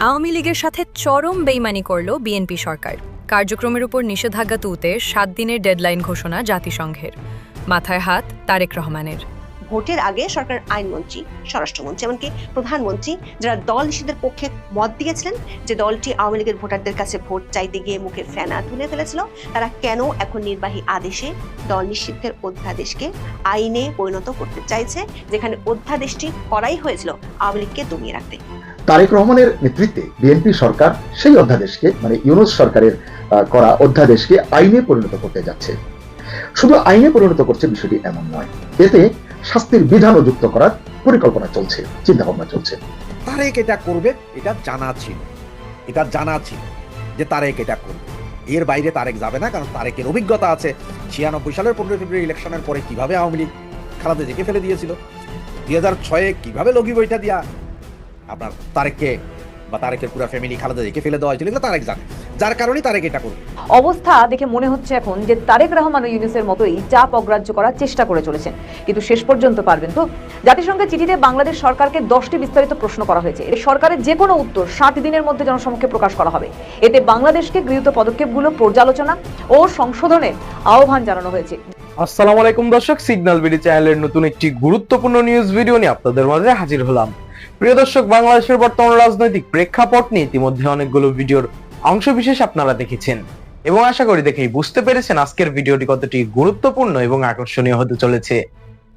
আওয়ামী লীগের সাথে চরম বেইমানি করল বিএনপি সরকার। কার্যক্রমের উপর নিষেধাজ্ঞা তুলতে 7 দিনের ডেডলাইন ঘোষণা জাতিসংঘের। মাথায় হাত তারেক রহমানের। ভোটের আগে সরকার আইনমন্ত্রী, স্বরাষ্ট্রমন্ত্রী, এমনকি প্রধানমন্ত্রী যারা দল নিষিদ্ধের পক্ষে মত দিয়েছিলেন, যে দলটি আওয়ামী লীগের ভোটারদের কাছে ভোট চাইতে গিয়ে মুখে ফেনা তুলে ফেলেছিল, তারা কেন এখন নির্বাহী আদেশে দল নিষিদ্ধের অধ্যাদেশকে আইনে পরিণত করতে চাইছে, যেখানে অধ্যাদেশটি করাই হয়েছিল আওয়ামী লীগকে দমিয়ে রাখতে। তারেক রহমানের নেতৃত্বে বিএনপি সরকার সেই অধ্যাদেশকে, মানে ইউনূস সরকারের করা অধ্যাদেশকে আইনে পরিণত করতে যাচ্ছে। শুধু আইনে পরিণত করছে বিষয়টি এমন নয়, এতে শাস্তির বিধানও যুক্ত করার পরিকল্পনা চলছে, চিন্তা ভাবনা চলছে। তারেক এটা করবে, এটা জানা ছিল যে তারেক এটা করবে। এর বাইরে তারেক যাবে না, কারণ তারেকের অভিজ্ঞতা আছে 96 সালের 15 ফেব্রুয়ারি ইলেকশনের পরে কিভাবে আওয়ামী লীগ খালেদা জিয়াকে ফেলে দিয়েছিল, 2006 কিভাবে লগি বইটা দিয়া আপনার তারেককে বা তারেকের পুরো ফ্যামিলি খালেদা জিয়াকে ফেলে দেওয়া হয়েছিল, তারেক জানে, যার কারণে তারেক এটা করবে। অবস্থা দেখে মনে হচ্ছে এখন যে তারেক রহমান ও ইউনূসের মতোই চাপ অগ্রাহ্য করার চেষ্টা করে চলেছেন, কিন্তু শেষ পর্যন্ত পারবেন তো? জাতিসংঘের চিঠিতে বাংলাদেশ সরকারকে 10টি বিস্তারিত প্রশ্ন করা হয়েছে। এই সরকারের যে কোনো উত্তর 60 দিনের মধ্যে জনসমক্ষে প্রকাশ করা হবে। এতে বাংলাদেশকে গৃহীত পদক্ষেপগুলো পর্যালোচনা ও সংশোধনের আহ্বান জানানো হয়েছে। আসসালামু আলাইকুম দর্শক, সিগন্যাল বিডি চ্যানেলের নতুন একটি গুরুত্বপূর্ণ নিউজ ভিডিও নিয়ে আপনাদের মাঝে হাজির হলাম। প্রিয় দর্শক, বাংলাদেশের বর্তমান রাজনৈতিক প্রেক্ষাপট নিয়ে ইতিমধ্যে অনেকগুলো ভিডিওর অংশবিশেষ আপনারা দেখেছেন এবং আশা করি দেখেই বুঝতে পেরেছেন আজকের ভিডিওটি কতটি গুরুত্বপূর্ণ এবং আকর্ষণীয় হতে চলেছে।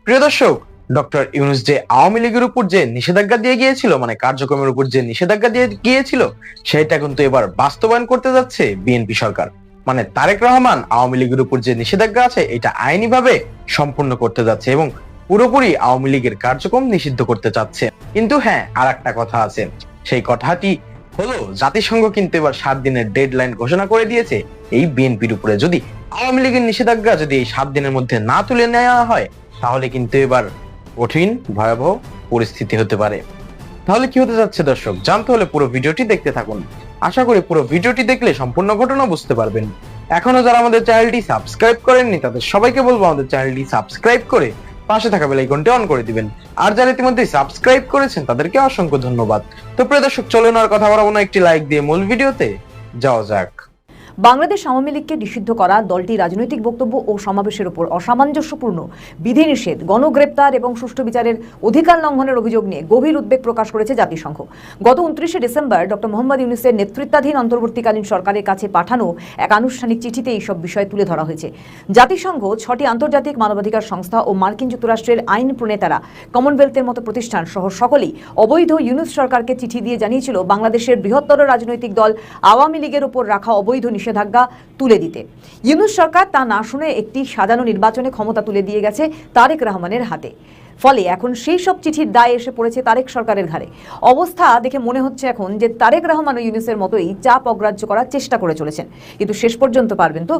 প্রিয় দর্শক, ডক্টর ইউনূস যে আওয়ামী লীগের উপর যে নিষেধাজ্ঞা দিয়ে গিয়েছিল, মানে কার্যক্রমের উপর যে নিষেধাজ্ঞা দিয়ে গিয়েছিল, সেটা কিন্তু এবার বাস্তবায়ন করতে যাচ্ছে বিএনপি সরকার। মানে তারেক রহমান আওয়ামী লীগের উপর যে নিষেধাজ্ঞা আছে এটা আইনিভাবে সম্পূর্ণ করতে যাচ্ছে এবং পুরোপুরি আওয়ামী লীগের কার্যক্রম নিষিদ্ধ করতে চাচ্ছে। কিন্তু হ্যাঁ, আর একটা কথা আছে, সেই কথাটি হলো জাতিসংঘ কিন্তু এবার 7 দিনের ডেডলাইন ঘোষণা করে দিয়েছে এই বিএনপির উপরে। যদি আওয়ামী লীগের নিষেধাজ্ঞা যদি এই 7 দিনের মধ্যে না তুলে নেওয়া হয়, তাহলে কিন্তু এবার কঠিন ভয়াবহ পরিস্থিতি হতে পারে। তাহলে কি হতে যাচ্ছে দর্শক, জানতে হলে পুরো ভিডিওটি দেখতে থাকুন। আশা করি পুরো ভিডিওটি দেখলে সম্পূর্ণ ঘটনা বুঝতে পারবেন। এখনো যারা আমাদের চ্যানেলটি সাবস্ক্রাইব করেননি, তাদের সবাইকে বলবো আমাদের চ্যানেলটি সাবস্ক্রাইব করে পাশে থাকা বেল আইকনটি অন করে দিবেন। আর যারা ইতিমধ্যে সাবস্ক্রাইব করেছেন তাদেরকে অসংখ্য ধন্যবাদ। তো প্রিয় দর্শক, চলুন আর কথা বাড়াবো না, একটি লাইক দিয়ে মূল ভিডিওতে যাওয়া যাক। বাংলাদেশ আওয়ামী লীগকে নিষিদ্ধ করা দলটি রাজনৈতিক বক্তব্য ও সমাবেশের উপর অসামঞ্জস্যপূর্ণ বিধিনিষেধ, গণগ্রেপ্তার এবং সুষ্ঠু বিচারের অধিকার লঙ্ঘনের অভিযোগ নিয়ে গভীর উদ্বেগ প্রকাশ করেছে জাতিসংঘ। গত 29 ডিসেম্বর ডক্টর মোহাম্মদ ইউনূসের নেতৃত্বাধীন অন্তর্বর্তীকালীন সরকারের কাছে পাঠানো এক আনুষ্ঠানিক চিঠিতে এইসব বিষয় তুলে ধরা হয়েছে। জাতিসংঘ 6টি আন্তর্জাতিক মানবাধিকার সংস্থা ও মার্কিন যুক্তরাষ্ট্রের আইন প্রণেতারা, কমনওয়েলথের মতো প্রতিষ্ঠান সহ সকলেই অবৈধ ইউনূস সরকারকে চিঠি দিয়ে জানিয়েছিল বাংলাদেশের বৃহত্তর রাজনৈতিক দল আওয়ামী লীগের উপর রাখা অবৈধ নিষেধাজ্ঞা তুলে দিতে। ইউনূস সরকার তা না শুনে একটি সাজানো নির্বাচনে ক্ষমতা তুলে দিয়ে গেছে তারেক রহমানের হাতে। ফলে এখন সেই সব চিঠির দায় এসে পড়েছে তারেক সরকারের ঘাড়ে। অবস্থা দেখে মনে হচ্ছে এখন যে তারেক রহমান ও ইউনূসের মতোই চাপ অগ্রাহ্য করার চেষ্টা করে চলেছেন, কিন্তু শেষ পর্যন্ত পারবেন তো?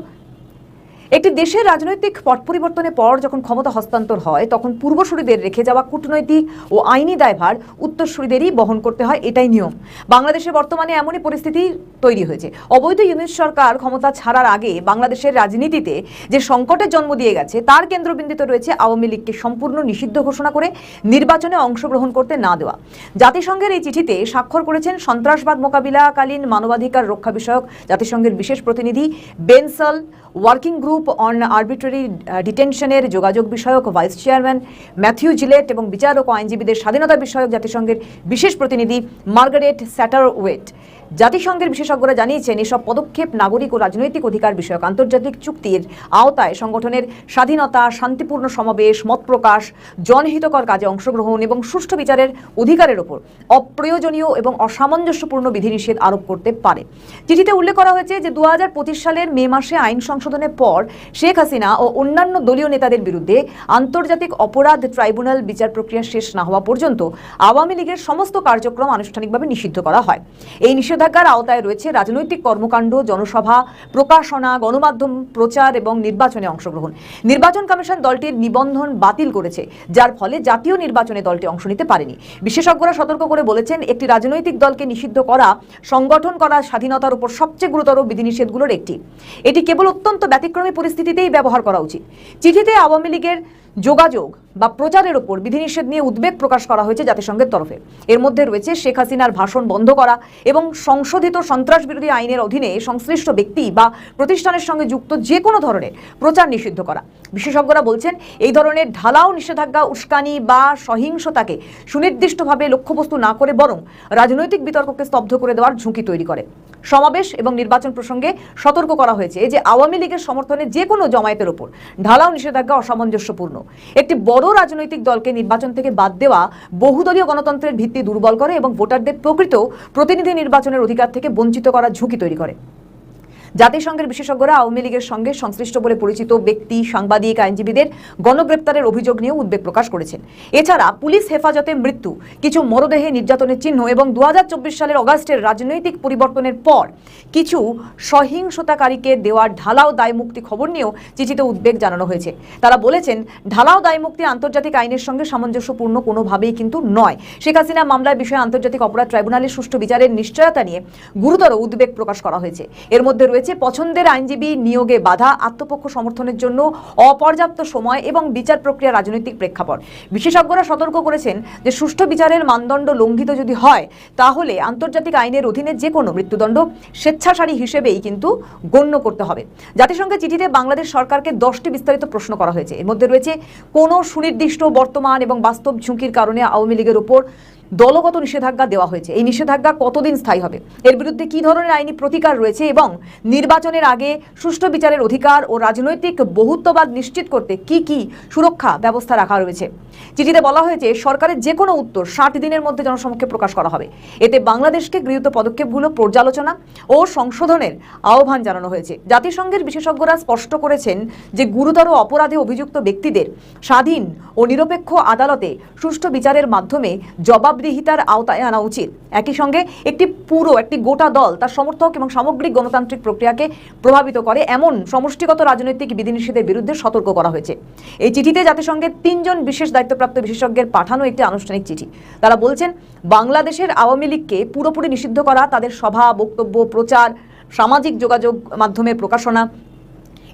একটি দেশের রাজনৈতিক পট পরিবর্তনের পর যখন ক্ষমতা হস্তান্তর হয়, তখন পূর্বসূরিদের রেখে যাওয়া কূটনৈতিক ও আইনি দায়ভার উত্তরসূরিদেরই বহন করতে হয়, এটাই নিয়ম। বাংলাদেশে বর্তমানে এমনই পরিস্থিতি তৈরি হয়েছে। অবৈধ ইউনূস সরকার ক্ষমতা ছাড়ার আগে বাংলাদেশের রাজনীতিতে যে সংকটের জন্ম দিয়ে গেছে, তার কেন্দ্রবিন্দুতে রয়েছে আওয়ামী লীগকে সম্পূর্ণ নিষিদ্ধ ঘোষণা করে নির্বাচনে অংশগ্রহণ করতে না দেওয়া। জাতিসংঘের এই চিঠিতে স্বাক্ষর করেছেন সন্ত্রাসবাদ মোকাবিলাকালীন মানবাধিকার রক্ষা বিষয়ক জাতিসংঘের বিশেষ প্রতিনিধি বেনসল, ওয়ার্কিং গ্রুপ অন আরবিট্রারি ডিটেনশনের যোগাযোগ বিষয়ক ভাইস চেয়ারম্যান ম্যাথিউ জিলেট এবং বিচারক ও আইনজীবীদের স্বাধীনতা বিষয়ক জাতিসংঘের বিশেষ প্রতিনিধি মার্গারেট স্যাটারওয়েট। জাতিসংঘের বিশেষজ্ঞরা জানিয়েছেন, এসব পদক্ষেপ নাগরিক ও রাজনৈতিক অধিকার বিষয়ক আন্তর্জাতিক চুক্তির আওতায় সংগঠনের স্বাধীনতা, শান্তিপূর্ণ সমাবেশ, মত প্রকাশ, জনহিতকর কাজে অংশগ্রহণ এবং সুষ্ঠু বিচারের অধিকারের উপর অপ্রয়োজনীয় এবং অসামঞ্জস্যপূর্ণ বিধিনিষেধ আরোপ করতে পারে। চিঠিতে উল্লেখ করা হয়েছে যে 2025 সালের মে মাসে আইন সংশোধনের পর শেখ হাসিনা ও অন্যান্য দলীয় নেতাদের বিরুদ্ধে আন্তর্জাতিক অপরাধ ট্রাইব্যুনাল বিচার প্রক্রিয়া শেষ না হওয়া পর্যন্ত আওয়ামী লীগের সমস্ত কার্যক্রম আনুষ্ঠানিকভাবে নিষিদ্ধ করা হয়। এই নিষেধাজ্ঞার আওতায় রয়েছে রাজনৈতিক কর্মকাণ্ড, জনসভা, প্রকাশনা, গণমাধ্যম প্রচার এবং নির্বাচনে অংশগ্রহণ। নির্বাচন কমিশন দলটির নিবন্ধন বাতিল করেছে, যার ফলে জাতীয় নির্বাচনে দলটি অংশ নিতে পারেনি। বিশেষজ্ঞরা সতর্ক করে বলেছেন, একটি রাজনৈতিক দলকে নিষিদ্ধ করা সংগঠন করার স্বাধীনতার উপর সবচেয়ে গুরুতর বিধিনিষেধগুলোর একটি। এটি কেবল অত্যন্ত ব্যতিক্রমী পরিস্থিতিতেই ব্যবহার করা উচিত। চিঠিতে আওয়ামী লীগের যোগাযোগ বা প্রচারের ওপর বিধিনিষেধ নিয়ে উদ্বেগ প্রকাশ করা হয়েছে জাতিসংঘের তরফে। এর মধ্যে রয়েছে শেখ হাসিনার ভাষণ বন্ধ করা এবং সংশোধিত সন্ত্রাস বিরোধী আইনের অধীনে সংশ্লিষ্ট ব্যক্তি বা প্রতিষ্ঠানের সঙ্গে যুক্ত যে কোনো ধরনের প্রচার নিষিদ্ধ করা। বিশেষজ্ঞরা বলছেন এই ধরনের ঢালাও নিষেধাজ্ঞা উস্কানি বা সহিংসতাকে সুনির্দিষ্টভাবে লক্ষ্যবস্তু না করে বরং রাজনৈতিক বিতর্ককে স্তব্ধ করে দেওয়ার ঝুঁকি তৈরি করে। সমাবেশ এবং নির্বাচন প্রসঙ্গে সতর্ক করা হয়েছে যে আওয়ামী লীগের সমর্থনে যে কোনো জমায়েতের ওপর ঢালাও নিষেধাজ্ঞা অসামঞ্জস্যপূর্ণ। একটি বড় রাজনৈতিক দলকে নির্বাচন থেকে বাদ দেওয়া বহুদলীয় গণতন্ত্রের ভিত্তি দুর্বল করে এবং ভোটারদের প্রকৃত প্রতিনিধি নির্বাচনের অধিকার থেকে বঞ্চিত করার ঝুঁকি তৈরি করে। জাতিসংঘের বিশেষজ্ঞরা আওয়ামী লীগের সঙ্গে সংশ্লিষ্ট বলে পরিচিত ব্যক্তি, সাংবাদিক, আইনজীবীদের গণগ্রেপ্তারের অভিযোগ নিয়ে উদ্বেগ প্রকাশ করেছেন। এছাড়া পুলিশ হেফাজতে মৃত্যু, কিছু মরদেহে নির্যাতনের চিহ্ন এবং 2024 সালের অগাস্টের রাজনৈতিক পরিবর্তনের পর কিছু সহিংসতাকারীকে দেওয়া ঢালাও দায়মুক্তি খবর নিয়েও চিঠিতে উদ্বেগ জানানো হয়েছে। তারা বলেছেন, ঢালাও দায়মুক্তি আন্তর্জাতিক আইনের সঙ্গে সামঞ্জস্যপূর্ণ কোনোভাবেই কিন্তু নয়। শেখ হাসিনা মামলার বিষয়ে আন্তর্জাতিক অপরাধ ট্রাইব্যুনালের সুষ্ঠু বিচারের নিশ্চয়তা নিয়ে গুরুতর উদ্বেগ প্রকাশ করা হয়েছে। এর মধ্যে রয়েছে পছন্দের আইনজীবী নিয়োগে বাধা, আত্মপক্ষ সমর্থনের জন্য অপর্যাপ্ত সময় এবং বিচার প্রক্রিয়া রাজনৈতিক প্রেক্ষাপট। বিশেষজ্ঞরা সতর্ক করেছেন যে সুষ্ঠু বিচারের মানদণ্ড লঙ্ঘিত যদি হয় তাহলে আন্তর্জাতিক আইনের অধীনে যে কোনো মৃত্যুদণ্ড স্বেচ্ছাচারী হিসেবেই কিন্তু গণ্য করতে হবে। জাতিসংঘের চিঠিতে বাংলাদেশ সরকারকে 10টি বিস্তারিত প্রশ্ন করা হয়েছে। এর মধ্যে রয়েছে কোনো সুনির্দিষ্ট বর্তমান এবং বাস্তব ঝুঁকির কারণে আওয়ামী লীগের উপর দলগত নিষেধাজ্ঞা দেওয়া হয়েছে। এই নিষেধাজ্ঞা কতদিন স্থায়ী হবে, এর বিরুদ্ধে কি ধরনের আইনি প্রতিকার রয়েছে এবং নির্বাচনের আগে সুষ্ঠু বিচারের অধিকার ও রাজনৈতিক বহুত্ববাদ নিশ্চিত করতে কি কি সুরক্ষা ব্যবস্থা রাখা রয়েছে। চিঠিতে বলা হয়েছে সরকারের যে কোনো উত্তর 60 দিনের মধ্যে জনসমক্ষে প্রকাশ করা হবে। এতে বাংলাদেশকে গৃহীত পদক্ষেপগুলো পর্যালোচনা ও সংশোধনের আহ্বান জানানো হয়েছে। জাতিসংঘের বিশেষজ্ঞরা স্পষ্ট করেছেন যে গুরুতর অপরাধে অভিযুক্ত ব্যক্তিদের স্বাধীন ও নিরপেক্ষ আদালতে সুষ্ঠু বিচারের মাধ্যমে জবাবদিহিতার আওতায় আনা উচিত। একই সঙ্গে একটি গোটা দল তার সমর্থক এবং সামগ্রিক গণতান্ত্রিক প্রক্রিয়াকে প্রভাবিত করে এমন সমষ্টিগত রাজনৈতিক বিধিনিষেধের বিরুদ্ধে সতর্ক করা হয়েছে। এই চিঠিতে জাতিসংঘের 3 জন বিশেষ দায়িত্বপ্রাপ্ত বিশেষজ্ঞের পাঠানো একটি আনুষ্ঠানিক চিঠি। তারা বলছেন, বাংলাদেশের আওয়ামী লীগকে পুরোপুরি নিষিদ্ধ করা, তাদের সভা, বক্তব্য, প্রচার, সামাজিক যোগাযোগ মাধ্যমে প্রকাশনা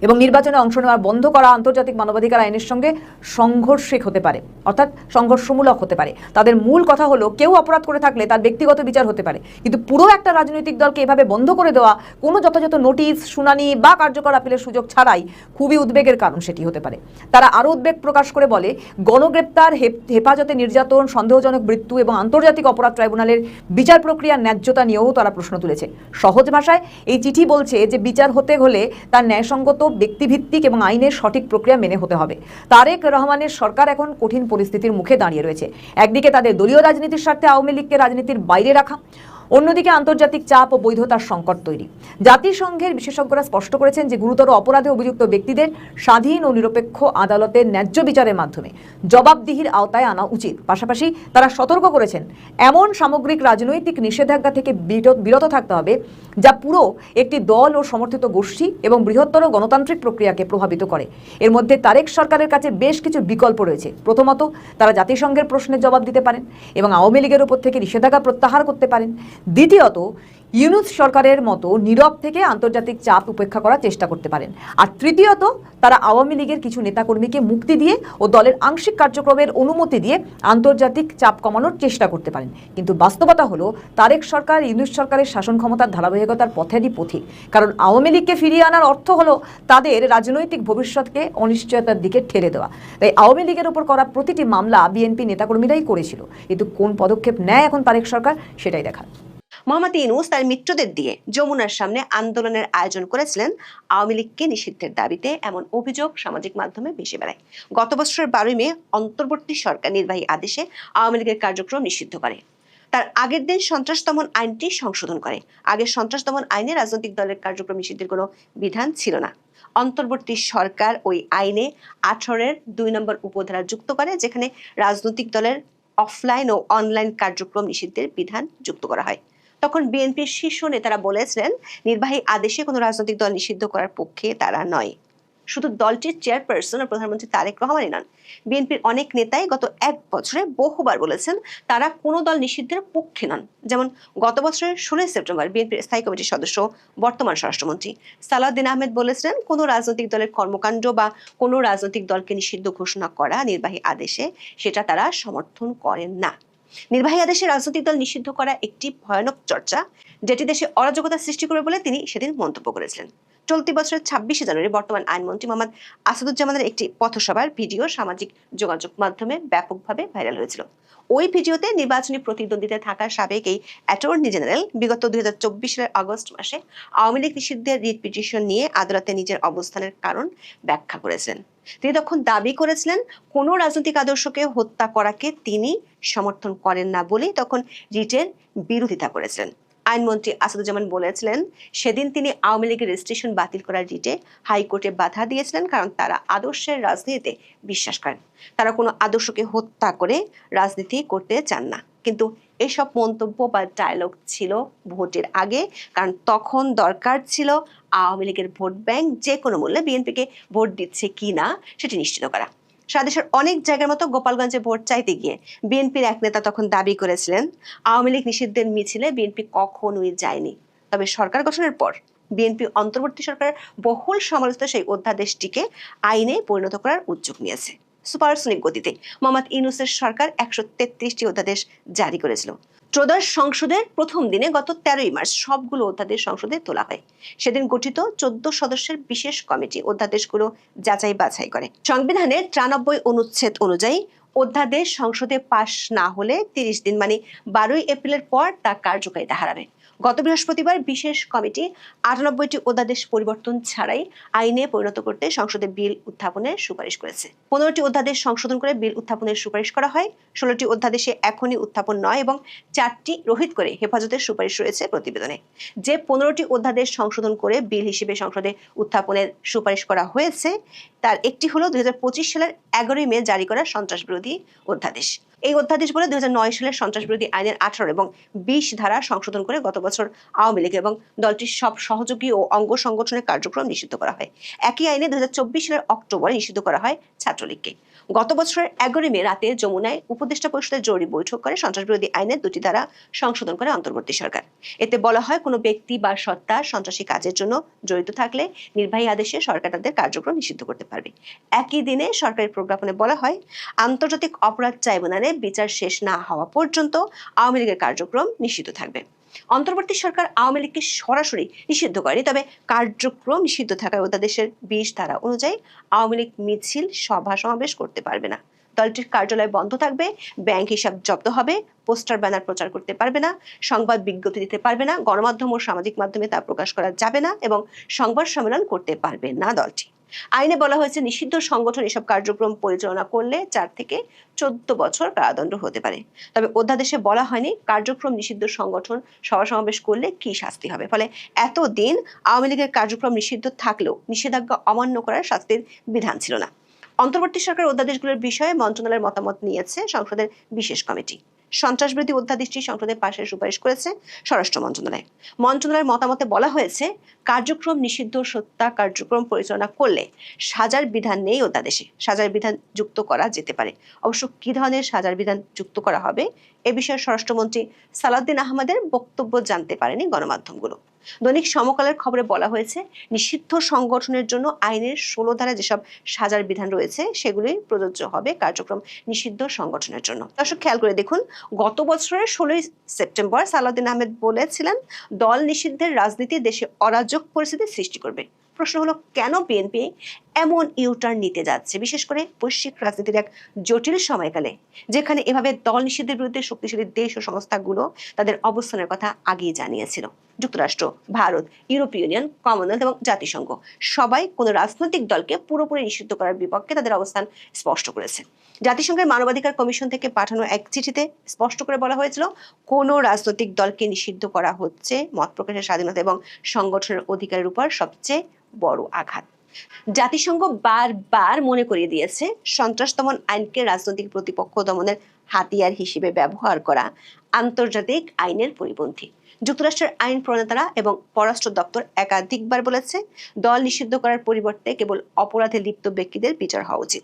এবং নির্বাচনে অংশ নেওয়া বন্ধ করা আন্তর্জাতিক মানবাধিকার আইনের সঙ্গে সংঘর্ষিক হতে পারে, অর্থাৎ সংঘর্ষমূলক হতে পারে। তাদের মূল কথা হলো কেউ অপরাধ করে থাকলে তার ব্যক্তিগত বিচার হতে পারে, কিন্তু পুরো একটা রাজনৈতিক দলকে এভাবে বন্ধ করে দেওয়া কোনো যথাযথ নোটিশ, শুনানি বা কার্যকর আপিলের সুযোগ ছাড়াই খুবই উদ্বেগের কারণ সেটি হতে পারে। তারা আরও উদ্বেগ প্রকাশ করে বলে, গণগ্রেপ্তার, হেফাজতে নির্যাতন, সন্দেহজনক মৃত্যু এবং আন্তর্জাতিক অপরাধ ট্রাইব্যুনালের বিচার প্রক্রিয়ার ন্যায্যতা নিয়েও তারা প্রশ্ন তুলেছে। সহজ ভাষায় এই চিঠি বলছে যে বিচার হতে হলে তার ন্যায়সঙ্গত, ব্যক্তিভিত্তিক এবং আইনের সঠিক প্রক্রিয়া মেনে হতে হবে। তারেক রহমানের সরকার এখন কঠিন পরিস্থিতির মুখে দাঁড়িয়ে রয়েছে। একদিকে তাদের দলীয় রাজনীতির স্বার্থে আওয়ামী লীগকে রাজনীতির বাইরে রাখা, অন্যদিকে আন্তর্জাতিক চাপ ও বৈধতার সংকট তৈরি। জাতিসংঘের বিশেষজ্ঞরা স্পষ্ট করেছেন যে গুরুতর অপরাধে অভিযুক্ত ব্যক্তিদের স্বাধীন ও নিরপেক্ষ আদালতের ন্যায্য বিচারের মাধ্যমে জবাবদিহির আওতায় আনা উচিত। পাশাপাশি তারা সতর্ক করেছেন এমন সামগ্রিক রাজনৈতিক নিষেধাজ্ঞা থেকে বিরত থাকতে হবে যা পুরো একটি দল ও সমর্থিত গোষ্ঠী এবং বৃহত্তর গণতান্ত্রিক প্রক্রিয়াকে প্রভাবিত করে। এর মধ্যে তারেক সরকারের কাছে বেশ কিছু বিকল্প রয়েছে। প্রথমত, তারা জাতিসংঘের প্রশ্নের জবাব দিতে পারেন এবং আওয়ামী লীগের উপর থেকে নিষেধাজ্ঞা প্রত্যাহার করতে পারেন। দ্বিতীয়ত, ইউনূস সরকারের মতো নীরব থেকে আন্তর্জাতিক চাপ উপেক্ষা করার চেষ্টা করতে পারেন। আর তৃতীয়ত, তারা আওয়ামী লীগের কিছু নেতাকর্মীকে মুক্তি দিয়ে ও দলের আংশিক কার্যক্রমের অনুমতি দিয়ে আন্তর্জাতিক চাপ কমানোর চেষ্টা করতে পারেন। কিন্তু বাস্তবতা হলো তারেক সরকার ইউনূস সরকারের শাসন ক্ষমতার ধারাবাহিকতার পথেরই পথিক। কারণ আওয়ামী লীগকে ফিরিয়ে আনার অর্থ হলো তাদের রাজনৈতিক ভবিষ্যৎকে অনিশ্চয়তার দিকে ঠেলে দেওয়া। তাই আওয়ামী লীগের উপর করা প্রতিটি মামলা বিএনপি নেতাকর্মীরাই করেছিল, কিন্তু কোন পদক্ষেপ নেয় এখন তারেক সরকার সেটাই দেখার। মোহাম্মদ ইউনূস তার মিত্রদের দিয়ে যমুনার সামনে আন্দোলনের আয়োজন করেছিলেন আওয়ামী লীগকে নিষিদ্ধের দাবিতে, এমন অভিযোগ সামাজিক মাধ্যমে ভেসে বেড়ায়। গত বছরের 12 মে অন্তর্বর্তী সরকার নির্বাহী আদেশে আওয়ামী লীগের কার্যক্রম নিষিদ্ধ করে। তার আগের দিন সন্ত্রাস দমন আইনটি সংশোধন করে। আগের সন্ত্রাস দমন আইনে রাজনৈতিক দলের কার্যক্রম নিষিদ্ধের কোনো বিধান ছিল না। অন্তর্বর্তী সরকার ওই আইনে 18-এর 2 নম্বর উপধারা যুক্ত করে, যেখানে রাজনৈতিক দলের অফলাইন ও অনলাইন কার্যক্রম নিষিদ্ধের বিধান যুক্ত করা হয়। তখন বিএনপির শীর্ষ নেতারা বলেছিলেন নির্বাহী আদেশে কোনো রাজনৈতিক দল নিষিদ্ধ করার পক্ষে তারা নয়। শুধু দলটির চেয়ারপারসন ও প্রধানমন্ত্রী তারেক রহমানই নন, বিএনপির অনেক নেতাই গত 1 বছরে বহুবার বলেছেন তারা কোনো দল নিষিদ্ধের পক্ষে নন। যেমন গত বছরের 16 সেপ্টেম্বর বিএনপির স্থায়ী কমিটির সদস্য বর্তমান স্বরাষ্ট্রমন্ত্রী সালাউদ্দিন আহমেদ বলেছিলেন, কোনো রাজনৈতিক দলের কর্মকাণ্ড বা কোনো রাজনৈতিক দলকে নিষিদ্ধ ঘোষণা করা নির্বাহী আদেশে সেটা তারা সমর্থন করেন না। নির্বাহী আদেশে রাজনৈতিক দল নিষিদ্ধ করা একটি ভয়ানক চর্চা, যেটি দেশে অরাজকতা সৃষ্টি করবে বলে তিনি সেদিন মন্তব্য করেছিলেন। চলতি বছরের 26শে জানুয়ারি বর্তমান আইনমন্ত্রী মোহাম্মদ আসাদুজ্জামানের একটি পথসভার ভিডিও সামাজিক যোগাযোগ মাধ্যমে ব্যাপকভাবে ভাইরাল হয়েছিল। ওই ভিডিওতে নির্বাচনী প্রতিদ্বন্দ্বিতায় থাকা সাবেক এই অ্যাটর্নি জেনারেল বিগত 2024 সালের আগস্ট মাসে আওয়ামী লীগ নিষিদ্ধের রিট পিটিশন নিয়ে আদালতে নিজের অবস্থানের কারণ ব্যাখ্যা করেছিলেন। তিনি তখন দাবি করেছিলেন কোনো রাজনৈতিক আদর্শকে হত্যা করাকে তিনি সমর্থন করেন না বলেই তখন রিটের বিরোধিতা করেছিলেন। আইনমন্ত্রী আসাদুজ্জামান বলেছিলেন, সেদিন তিনি আওয়ামী লীগের রেজিস্ট্রেশন বাতিল করার রিটে হাইকোর্টে বাধা দিয়েছিলেন, কারণ তারা আদর্শের রাজনীতিতে বিশ্বাস করেন। তারা কোনো আদর্শকে হত্যা করে রাজনীতি করতে চান না। কিন্তু এসব মন্তব্য বা ডায়লগ ছিল ভোটের আগে, কারণ তখন দরকার ছিল আওয়ামী লীগের ভোট ব্যাংক যে কোনো মূল্যে বিএনপিকে ভোট দিচ্ছে কি না সেটি নিশ্চিত করা। সারা দেশের অনেক জায়গার মতো গোপালগঞ্জে ভোট চাইতে গিয়ে বিএনপির এক নেতা তখন দাবি করেছিলেন, আওয়ামী লীগ নিষিদ্ধের মিছিলে বিএনপি কখনোই যায়নি। তবে সরকার গঠনের পর বিএনপি অন্তর্বর্তী সরকারের বহুল সমালোচিত সেই অধ্যাদেশটিকে আইনে পরিণত করার উদ্যোগ নিয়েছে। সুপারসনিক গতিতে মোহাম্মদ ইউনূসের সরকার 133টি অধ্যাদেশ জারি করেছিল। ত্রয়োদশ সংসদের প্রথম দিনে গত 13ই মার্চ সবগুলো অধ্যাদেশ সংসদে তোলা হয়। সেদিন গঠিত 14 সদস্যের বিশেষ কমিটি অধ্যাদেশগুলো যাচাই বাছাই করে। সংবিধানের 93 অনুচ্ছেদ অনুযায়ী অধ্যাদেশ সংসদে পাশ না হলে 30 দিন মানে 12ই এপ্রিলের পর তা কার্যকারিতা হারাবে। গত বৃহস্পতিবার বিশেষ কমিটি 98টি অধ্যাদেশ পরিবর্তন ছাড়াই আইনে পরিণত করতে সংসদে বিল উত্থাপনের সুপারিশ করেছে। 15টি অধ্যাদেশ সংশোধন করে বিল উত্থাপনের সুপারিশ করা হয়। 16টি অধ্যাদেশে এখনই উত্থাপন নয় এবং 4টি রহিত করে হেফাজতের সুপারিশ রয়েছে প্রতিবেদনে। যে 15টি অধ্যাদেশ সংশোধন করে বিল হিসেবে সংসদে উত্থাপনের সুপারিশ করা হয়েছে তার একটি হলো 2025 সালের 11ই মে জারি করা সন্ত্রাস বিরোধী অধ্যাদেশ। এই অধ্যাদেশ বলে 2009 সালের সন্ত্রাস বিরোধী আইনের 18 এবং 20 ধারা সংশোধন করে গত বছর আওয়ামী লীগ এবং দলটির সব সহযোগী ও অঙ্গ সংগঠনের কার্যক্রম নিষিদ্ধ করা হয়। একই আইনে 2024 সালের অক্টোবরে নিষিদ্ধ করা হয় ছাত্রলীগকে। গত বছরের 11ই মে রাতে যমুনায় উপদেষ্টা পরিষদের জরুরি বৈঠক করে সন্ত্রাস বিরোধী আইনের 2টি ধারা সংশোধন করে অন্তর্বর্তী সরকার। এতে বলা হয়, কোনো ব্যক্তি বা সত্তা সন্ত্রাসী কাজের জন্য জড়িত থাকলে নির্বাহী আদেশে সরকার তাদের কার্যক্রম নিষিদ্ধ করতে পারবে। একই দিনে সরকারি প্রজ্ঞাপনে বলা হয়, আন্তর্জাতিক অপরাধ ট্রাইব্যুনালে বিচার শেষ না হওয়া পর্যন্ত আওয়ামী লীগের কার্যক্রম নিষিদ্ধ থাকবে। অন্তর্বর্তী সরকার আওয়ামী লীগকে সরাসরি নিষিদ্ধ করেনি, তবে কার্যক্রম নিষিদ্ধ থাকায় অধ্যাদেশের 20 ধারা অনুযায়ী আওয়ামী লীগ মিছিল সভা সমাবেশ করতে পারবে না। দলটির কার্যালয় বন্ধ থাকবে, ব্যাংক হিসাব জব্দ হবে, পোস্টার ব্যানার প্রচার করতে পারবে না, সংবাদ বিজ্ঞপ্তি দিতে পারবে না, গণমাধ্যম ও সামাজিক মাধ্যমে তা প্রকাশ করা যাবে না এবং সংবাদ সম্মেলন করতে পারবে না দলটি। আইনে বলা হয়েছে, নিষিদ্ধ সংগঠন এসব কার্যক্রম পরিচালনা করলে 4 থেকে 14 বছর কারাদণ্ড হতে পারে। তবে অধ্যাদেশে বলা হয়নি কার্যক্রম নিষিদ্ধ সংগঠন সভা সমাবেশ করলে কি শাস্তি হবে। ফলে এতদিন আওয়ামী লীগের কার্যক্রম নিষিদ্ধ থাকলেও নিষেধাজ্ঞা অমান্য করার শাস্তির বিধান ছিল না। অন্তর্বর্তী সরকার অধ্যাদেশগুলোর বিষয়ে মন্ত্রণালয়ের মতামত নিয়েছে সংসদের বিশেষ কমিটি। সন্ত্রাসবিরোধী অধ্যাদেশটি সংসদে পাশের সুপারিশ করেছে স্বরাষ্ট্র মন্ত্রণালয়। মন্ত্রণালয়ের মতামতে বলা হয়েছে, কার্যক্রম নিষিদ্ধ হত্যা কার্যক্রম পরিচালনা করলে সাজার বিধান নেই অধ্যাদেশে। সাজার বিধান যুক্ত করা যেতে পারে। অবশ্য কি ধরনের সাজার বিধান যুক্ত করা হবে এ বিষয়ে স্বরাষ্ট্রমন্ত্রী সালাউদ্দিন আহমেদের বক্তব্য জানতে পারেনি গণমাধ্যমগুলো। দৈনিক সমকালের খবরে বলা হয়েছে, নিষিদ্ধ সংগঠনের জন্য আইনের 16 ধারায় যেসব সাজার বিধান রয়েছে সেগুলি প্রযোজ্য হবে কার্যক্রম নিষিদ্ধ সংগঠনের জন্য। দর্শক খেয়াল করে দেখুন, গত বছরের 16ই সেপ্টেম্বর সালাউদ্দিন আহমেদ বলেছিলেন, দল নিষিদ্ধের রাজনীতি দেশে অরাজক পরিস্থিতি সৃষ্টি করবে। প্রশ্ন হলো, কেন বিএনপি এমন ইউটার্ন নিতে যাচ্ছে, বিশেষ করে বৈশ্বিক রাজনীতির এক জটিল সময়কালে, যেখানে এভাবে দল নিষিদ্ধের বিরুদ্ধে শক্তিশালী দেশ ও সংস্থাগুলো তাদের অবস্থানের কথা আগেই জানিয়েছিল। যুক্তরাষ্ট্র, ভারত, ইউরোপীয় ইউনিয়ন, কমনওয়েলথ এবং জাতিসংঘ সবাই কোনো রাজনৈতিক দলকে পুরোপুরি নিষিদ্ধ করার বিপক্ষে তাদের অবস্থান স্পষ্ট করেছে। জাতিসংঘের মানবাধিকার কমিশন থেকে পাঠানো এক চিঠিতে স্পষ্ট করে বলা হয়েছিল, কোনো রাজনৈতিক দলকে নিষিদ্ধ করা হচ্ছে মত প্রকাশের স্বাধীনতা এবং সংগঠনের অধিকারের উপর সবচেয়ে বড় আঘাত। জাতিসংঘ বারবার মনে করিয়ে দিয়েছে, সন্ত্রাস দমন আইনকে রাজনৈতিক প্রতিপক্ষ দমনের হাতিয়ার হিসেবে ব্যবহার করা আন্তর্জাতিক আইনের পরিপন্থী। যুক্তরাষ্ট্রের আইন প্রণেতারা এবং পররাষ্ট্র দপ্তর একাধিকবার বলেছে, দল নিষিদ্ধ করার পরিবর্তে কেবল অপরাধে লিপ্ত ব্যক্তিদের বিচার হওয়া উচিত।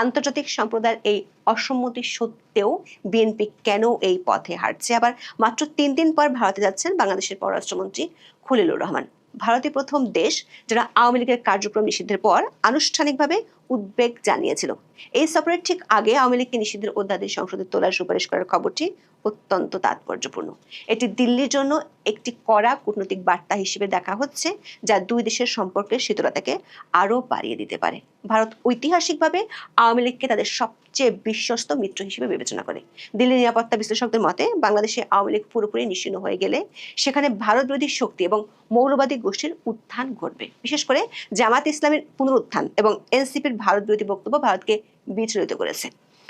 আন্তর্জাতিক সম্প্রদায়ের এই অসম্মতি সত্ত্বেও বিএনপি কেন এই পথে হাঁটছে? আবার মাত্র 3 দিন পর ভারতে যাচ্ছেন বাংলাদেশের পররাষ্ট্রমন্ত্রী খলিলুর রহমান। ভারতই প্রথম দেশ যারা আওয়ামী লীগের কার্যক্রম নিষিদ্ধের পর আনুষ্ঠানিকভাবে উদ্বেগ জানিয়েছিল। এই সফরের ঠিক আগে আওয়ামী লীগকে নিষিদ্ধের অধ্যাদেশ সংসদে তোলার সুপারিশ করার খবরটি অত্যন্ত তাৎপর্যপূর্ণ। এটি দিল্লির জন্য একটি কড়া কূটনৈতিক বার্তা হিসেবে দেখা হচ্ছে, যা দুই দেশের সম্পর্কের শীতলতাকে আরও বাড়িয়ে দিতে পারে। ভারত ঐতিহাসিকভাবে আওয়ামী লীগকে তাদের সবচেয়ে বিশ্বস্ত মিত্র হিসেবে বিবেচনা করে। দিল্লি নিরাপত্তা বিশ্লেষকদের মতে, বাংলাদেশে আওয়ামী লীগ পুরোপুরি নিশ্চিহ্ন হয়ে গেলে সেখানে ভারত বিরোধী শক্তি এবং মৌলবাদী গোষ্ঠীর উত্থান ঘটবে। বিশেষ করে জামাত ইসলামের পুনরুত্থান এবং এনসিপির ভারত বিরোধী বক্তব্য ভারতকে বিচলিত করেছে।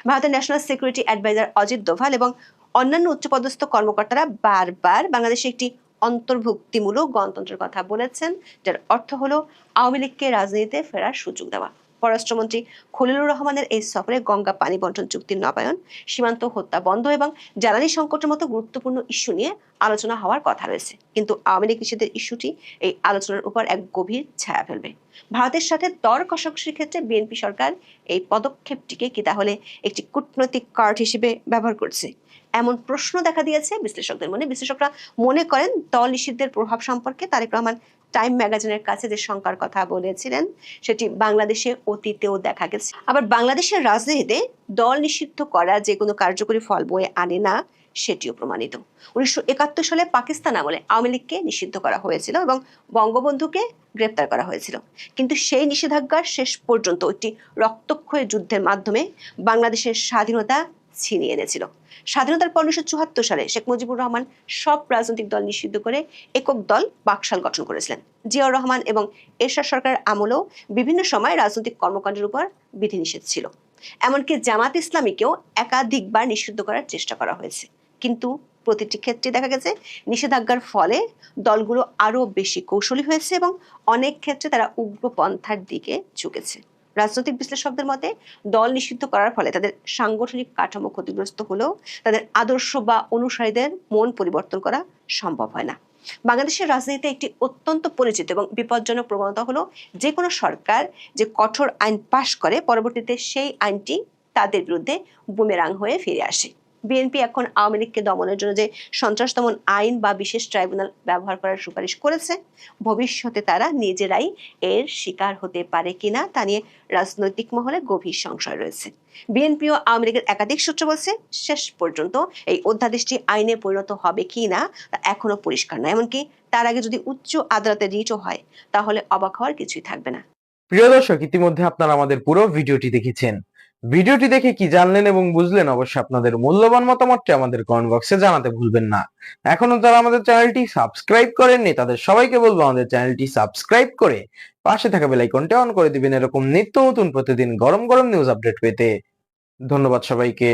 ভারতের national security adviser Ajit Doval এবং অন্যান্য উচ্চপদস্থ কর্মকর্তারা বারবার বাংলাদেশে একটি অন্তর্ভুক্তিমূলক গণতন্ত্রের কথা বলেছেন, যার অর্থ হলো আওয়ামী লীগকে রাজনীতিতে ফেরার সুযোগ দেওয়া। পররাষ্ট্রমন্ত্রী খলিলুর রহমানের এই সফরে গঙ্গা পানি বন্টন চুক্তির নবায়ন, সীমান্ত হত্যা বন্ধ এবং জ্বালানি সংকটের মতো গুরুত্বপূর্ণ ইস্যু নিয়ে আলোচনা হওয়ার কথা রয়েছে। কিন্তু আওয়ামী লীগ নিষেধের ইস্যুটি এই আলোচনার উপর এক গভীর ছায়া ফেলবে। ভারতের সাথে দর কষাকষির ক্ষেত্রে বিএনপি সরকার এই পদক্ষেপটিকে কি তাহলে একটি কূটনৈতিক কার্ড হিসেবে ব্যবহার করছে? এমন প্রশ্ন দেখা দিয়েছে বিশ্লেষকদের মনে। বিশ্লেষকরা মনে করেন, দল নিষিদ্ধের প্রভাব সম্পর্কে তারেক রহমান টাইম ম্যাগাজিনের কাছে যে শঙ্কার কথা বলেছিলেন, সেটি বাংলাদেশে অতীতেও দেখা গেছে। আবার বাংলাদেশের রাজনীতিতে দল নিষিদ্ধ করা যে কোনো কার্যকরী ফল বয়ে আনে না, সেটিও প্রমাণিত। 1971 সালে পাকিস্তান আমলে আওয়ামী লীগকে নিষিদ্ধ করা হয়েছিল এবং বঙ্গবন্ধুকে গ্রেপ্তার করা হয়েছিল। কিন্তু সেই নিষেধাজ্ঞার শেষ পর্যন্ত একটি রক্তক্ষয়ী যুদ্ধের মাধ্যমে বাংলাদেশের স্বাধীনতা ছিনিয়ে এনেছিল। স্বাধীনতার পর 1974 সালে শেখ মুজিবুর রহমান সব রাজনৈতিক দল নিষিদ্ধ করে একক দল বাকশাল গঠন করেছিলেন। জিয়াউর রহমান এবং এরশাদ সরকারের আমলেও বিভিন্ন সময় রাজনৈতিক কর্মকাণ্ডের উপর বিধিনিষেধ ছিল। এমনকি জামাত ইসলামীকেও একাধিকবার নিষিদ্ধ করার চেষ্টা করা হয়েছে। কিন্তু প্রতিটি ক্ষেত্রে দেখা গেছে নিষেধাজ্ঞার ফলে দলগুলো আরো বেশি কৌশলী হয়েছে এবং অনেক ক্ষেত্রে তারা উগ্রপন্থার দিকে ঝুঁকেছে। রাজনৈতিক বিশ্লেষকদের মতে, দল নিষিদ্ধ করার ফলে তাদের সাংগঠনিক কাঠামো ক্ষতিগ্রস্ত হলেও তাদের আদর্শ বা অনুসারীদের মন পরিবর্তন করা সম্ভব হয় না। বাংলাদেশের রাজনীতিতে একটি অত্যন্ত পরিচিত এবং বিপজ্জনক প্রবণতা হলো, যে কোনো সরকার যে কঠোর আইন পাশ করে, পরবর্তীতে সেই আইনটি তাদের বিরুদ্ধে বুমেরাং হয়ে ফিরে আসে। বিএনপি এখন আওয়ামী লীগকে দমনের জন্য যে সন্ত্রাস দমন আইন বা বিশেষ ট্রাইব্যুনাল ব্যবহার করার সুপারিশ করেছে, ভবিষ্যতে তারা নিজেরাই এর শিকার হতে পারে কিনা তা নিয়ে রাজনৈতিক মহলে গভীর সংশয় রয়েছে। বিএনপি ও আওয়ামী লীগের একাধিক সূত্র বলছে, শেষ পর্যন্ত এই অধ্যাদেশটি আইনে পরিণত হবে কিনা তা এখনো পরিষ্কার নয়। এমনকি তার আগে যদি উচ্চ আদালতে রিটও হয়, তাহলে অবাক হওয়ার কিছুই থাকবে না। প্রিয় দর্শক, ইতিমধ্যে আপনারা আমাদের পুরো ভিডিওটি দেখেছেন। ভিডিওটি দেখে কি জানলেন এবং বুঝলেন, অবশ্যই আপনাদের মূল্যবান মতামতটি আমাদের কমেন্ট বক্সে জানাতে ভুলবেন না। এখনো যারা আমাদের চ্যানেলটি সাবস্ক্রাইব করেননি, তাদের সবাইকে বলবো আমাদের চ্যানেলটি সাবস্ক্রাইব করে পাশে থাকা বেল আইকনটি অন করে দিবেন, এরকম নিত্য নতুন প্রতিদিন গরম গরম নিউজ আপডেট পেতে। ধন্যবাদ সবাইকে।